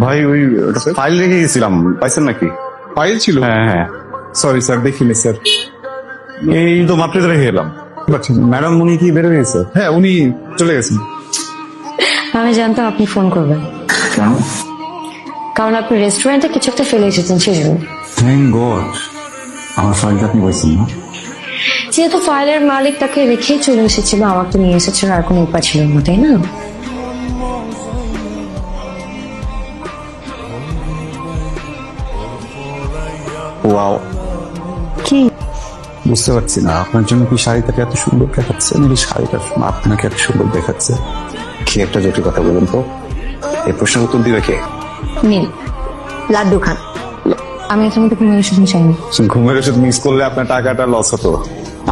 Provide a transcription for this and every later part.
ভাই ওই ফাইল রেখে গেছিলাম, পাইছেন নাকি? ফাইল ছিল? হ্যাঁ হ্যাঁ, সরি স্যার, দেখিনি স্যার। এই তো মাত্র রেখে এলাম। ম্যাডাম উনি কি বের হয়েছে? হ্যাঁ, উনি চলে গেছেন। আমি জানতাম আপনি ফোন করবেন, কেন? কারণ আপনি রেস্টুরেন্টে কিছু একটা ফেলে এসেছেন সেজন্য। থ্যাংক গড, আমার ফাইলটা আপনি পাইছেন না? যেহেতু ফাইলের মালিক তাকে রেখেই চলে এসেছিল, আমাকে নিয়ে এসেছিল, আর কোনো উপায় ছিল না, তাই না? ওয়াও, কি বুঝতে পারছি না আপনার জন্য কি শাড়িটাকে এত সুন্দর দেখাচ্ছে, নাকি শাড়িটা আপনাকে এত সুন্দর দেখাচ্ছে? কি একটা জটিল কথা বলুন তো, এই প্রশ্নের উত্তর দিবে কে? নীল লাড্ডু খান। আমি এখানে তো ঘুমের ওষুধ চাইনি। ঘুমের ওষুধ মিস করলে আপনার টাকাটা লস হতো।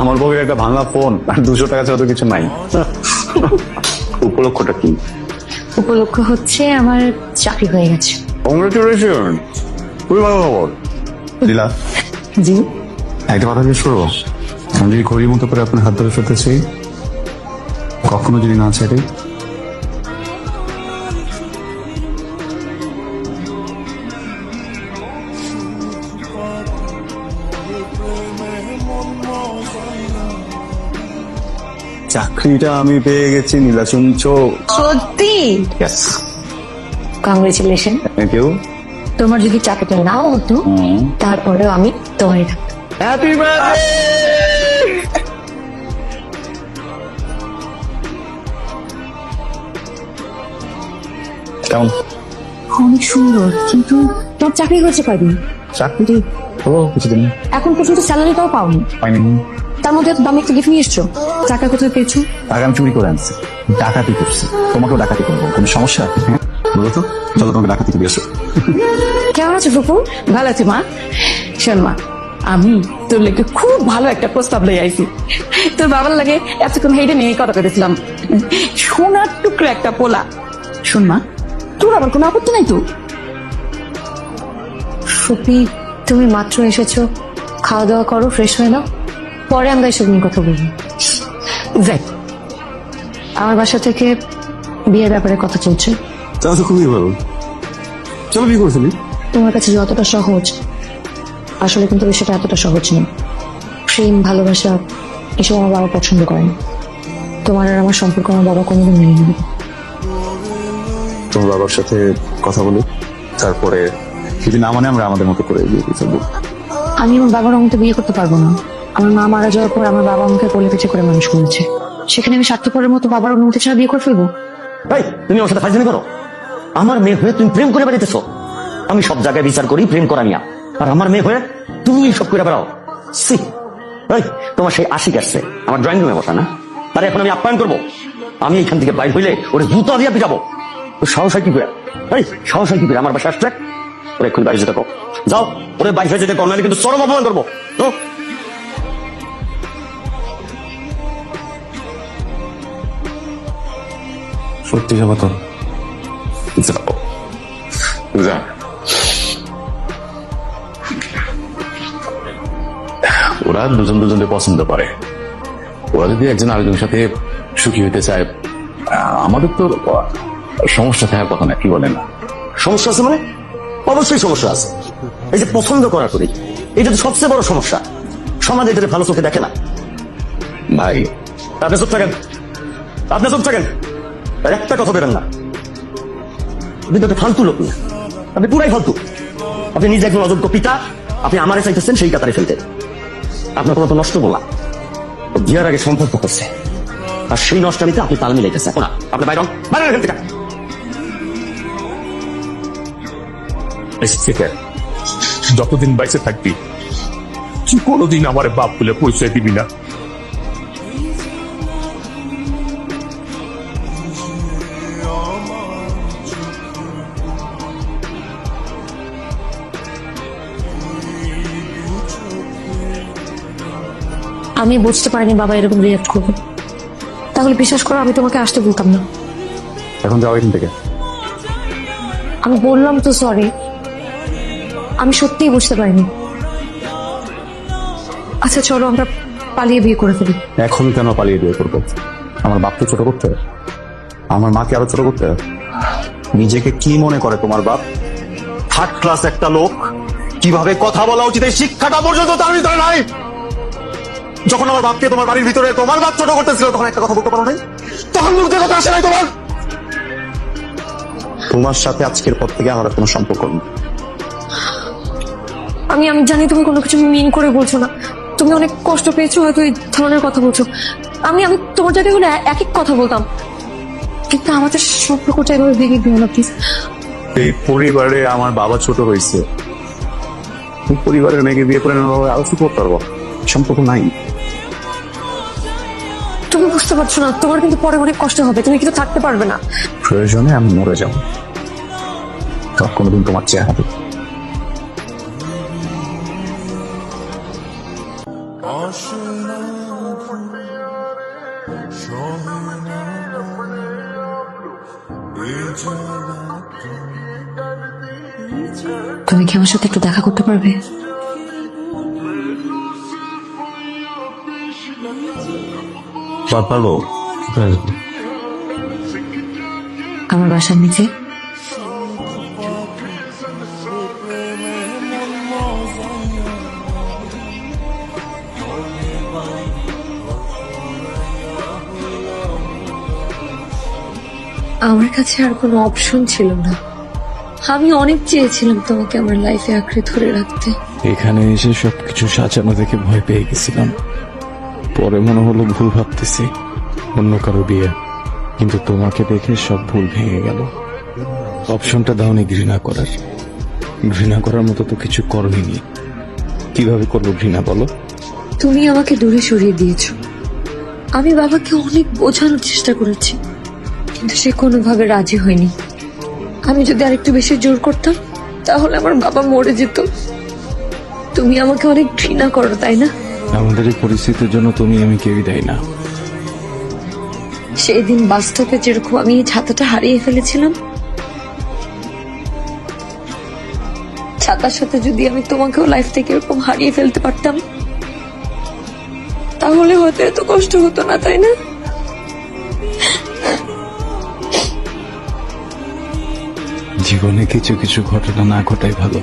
আমার বউয়ের একটা ভাঙা ফোন আর 200 টাকা ছাড়া তো কিছু নাই। উপলক্ষটা কি? উপলক্ষ হচ্ছে আমার চাকরি হয়ে গেছে। কংগ্রেচুলেশন, খুবই ভালো খবর। দিলা, জি, একটা কথা জিজ্ঞেস করবো? আমি যদি ঘড়ির মতো করে আপনার হাত ধরে ফেলতেছি, কখনো যদি না ছাড়ে, চাকরিটা আমি পেয়ে গেছি নীলা, শুনছো? সত্যি? Yes, congratulation. Thank you. তোমার যদি চাকরিটা নাও হতো তারপরেও আমি তোমারই থাকতাম। Happy birthday. কেমন? অনেক সুন্দর, কিন্তু তোর চাকরি হয়েছে কয়দিন? চাকরি হলো কিছুদিন। এখন পর্যন্ত স্যালারিটাও পাওনি, পাইনি। তার মধ্যে এত দামি একটা গিফট নিয়ে এসছো। টাকা কোথায় পেয়েছো? টাকা আমি চুরি করে আনছি, ডাকাতি করছি। তোমাকেও ডাকাতি করবো, কোনো সমস্যা? হ্যাঁ বলো তো, চলো তোমাকে ডাকাতি করে এসো। কেমন আছো ফুপু? ভালো আছি মা। শোন মা, আমি তোর লেগে খুব ভালো একটা প্রস্তাব লই আইছি। তোর বাবার লাগে এতক্ষণ হেঁটে নিয়ে কথা করেছিলাম। সোনার টুকরো একটা পোলা। শোন মা, তোর আবার কোনো আপত্তি নাই তো? ফুপি, তুমি মাত্র এসেছো, খাওয়া দাওয়া করো, ফ্রেশ হয়ে নাও, পরে আমরা এসব নিয়ে কথা বলবো। যাই, আমার বাসা থেকে বিয়ের ব্যাপারে কথা চলছে। তাহলে তো খুবই ভালো, চলো বিয়ে করে ফেলি। তোমার কাছে যতটা সহজ, আসলে কিন্তু বিষয়টা এতটা সহজ নেই। প্রেম, ভালোবাসা এসব আমার বাবা পছন্দ করেন। তোমার আর আমার সম্পর্ক আমার বাবা কোনোদিন মেনে নেবে না। তোমার বাবার সাথে কথা বলি, তারপরে যদি না মানে আমরা আমাদের মতো করে বিয়ে দিয়ে ফেলবো। আমি আমার বাবার অনুমতি বিয়ে করতে পারবো না। আমার মা মারা যাওয়ার পর আমার বাবা আমাকে কোলে পিঠে করে মানুষ করেছে, সেখানে আমি স্বার্থপরের মতো বাবার অনুমতি ছাড়া বিয়ে করে ফেলবো? ভাই, তুমি আমার সাথে ফাজলামি করো? আমার মেয়ে হয়ে তুমি প্রেম করে বেড়াইতেছো। আমি সব জায়গায় বিচার করি প্রেম করা নিয়া, আর আমার মেয়ে হয়ে তুমি সব করে বেড়াও। সি, ভাই তোমার সেই আশিক আসছে আমার ড্রয়িং রুমে বসা না, তার এখন আমি আপ্যায়ন করবো। আমি এখান থেকে বাইর হইলে ওরে জুতা দিয়ে পিটাবো। ওর সাহস হয় কি করে? ভাই সাহস হয় কি করে আমার বাসায় আসছে? ওরে এখন বাইরে যেতে কো, যাও ওরে বাইরে যেতে কো, নাহলে কিন্তু চরম অপমান করবো। তো সত্যি যাবো তো? যাবো, যা। ওরা দুজন দুজনকে পছন্দ করে, ওরা যদি একজন আরেকজনের সাথে সুখী হইতে চায়, আমাদের তো সমস্যা থাকার কথা না, কি বলেন? সমস্যা আছে মানে? অবশ্যই সমস্যা আছে। এই যে পছন্দ করার পরে, এটা তো সবচেয়ে বড় সমস্যা। সমাজ এটাকে ভালো চোখে দেখে না। ভাই আপনি চুপ থাকেন, আপনি চুপ থাকেন, আর একটা কথা বেরেন না। আপনি তো একটা ফালতু লোক না, আপনি পুরাই ফালতু। আপনি নিজে একজন অযোগ্য পিতা, আপনি আমারে চাইতেছেন সেই কাতারে ফেলতে। আপনার কোনো তো নষ্ট বলা, বিয়ার আগে সম্পর্ক করছে, আর সেই নষ্টামিতে আপনি তাল মিলাইতেছেন। না, আপনি বাইরে হন, বাইরে এখান থেকে। যতদিন বাইসে থাকবি তুই কোনোদিন আমার বাপ বলে পরিচয় দিবি না। আমি বুঝতে পারিনি বাবা এরকম রিয়াক্ট করবে। তাহলে বিশ্বাস করো, আমি তোমাকে আসতে বলতাম না। এখন যাও এখান থেকে। আমি বললাম তো সরি, আমি সত্যিই বুঝতে পারিনি। আচ্ছা চলো আমরা পালিয়ে বিয়ে করে ফেলি। এখন কেন পালিয়ে বিয়ে করবো? আমার বাপকে ছোট করতে? আমার মাকে আরো ছোট করতে? নিজেকে কি মনে করে তোমার বাপ? থার্ড ক্লাস একটা লোক, কিভাবে কথা বলা উচিত এই শিক্ষাটা পর্যন্ত তার ভিতরে নাই। যখন আমার বাপকে তোমার বাড়ির ভিতরে তোমার বাপ ছোট করতেছিল, তখন একটা কথা বলতে পারো নাই? তখন মুখ দিয়ে কথা আসে নাই তোমার? তোমার সাথে আজকের পর থেকে আমার আর কোনো সম্পর্ক নেই। আমি আমি জানি তুমি কোনো কিছু মিন করে বলছো না, তুমি অনেক কষ্ট পেয়েছো হয়তো এই ধরনের কথা বলছো। আমি আমি তোমার জায়গায় হলে এক এক কথা বলতাম, কিন্তু আমাদের সম্পর্কটা এভাবে ভেঙে দিও না প্লিজ। এই পরিবারে আমার বাবা ছোট হয়েছে, পরিবারের মেয়েকে বিয়ে করে আরো কি করতে পারবো? সম্পর্ক নাই। তুমি বুঝতে পারছো না, তোমার কিন্তু পরে অনেক কষ্ট হবে, তুমি কিন্তু থাকতে পারবে না। প্রয়োজনে আমি মরে যাবো, তখন কোনোদিন তোমার চেহারা দেখবো। তুমি কি আমার সাথে একটু দেখা করতে পারবে? পারবো। আমার বাসার নিচে। আমার কাছে আর কোনো অপশন ছিল না, আমি অনেক চেয়েছিলাম তোমাকে আমার লাইফে আঁকড়ে ধরে রাখতে। এখানে এসে সবকিছু সাজানো দেখে ভয় পেয়ে গেছিলাম, পরে মনে হলো ভুল ভাবতেছি, অন্য কারো বিয়ে, কিন্তু তোমাকে দেখে সব ভুল ভেঙে গেল। অপশনটা দাওনি ঘৃণা করার, ঘৃণা করার মতো তো কিছু করনি, কিভাবে করবো ঘৃণা বলো? তুমি আমাকে দূরে সরিয়ে দিয়েছো, আমি বাবাকে অনেক বোঝানোর চেষ্টা করেছি, কিন্তু সে কোনোভাবে রাজি হয়নি। আমি যদি আরেকটু বেশি জোর করতাম তাহলে আমার বাবা মরে যেত। তুমি আমাকে অনেক ঘৃণা করো, তাই না? আমাদের এই পরিস্থিতির জন্য তুমি আমি কেউই দেয় না। সেই দিন বাস্তবে যেরকম আমি এই ছাতাটা হারিয়ে ফেলেছিলাম, ছাতার সাথে যদি আমি তোমাকেও লাইফ থেকে এরকম হারিয়ে ফেলতে পারতাম, তাহলে হয়তো এত কষ্ট হতো না, তাই না? জীবনে কিছু কিছু ঘটনা না ঘটাই ভালো।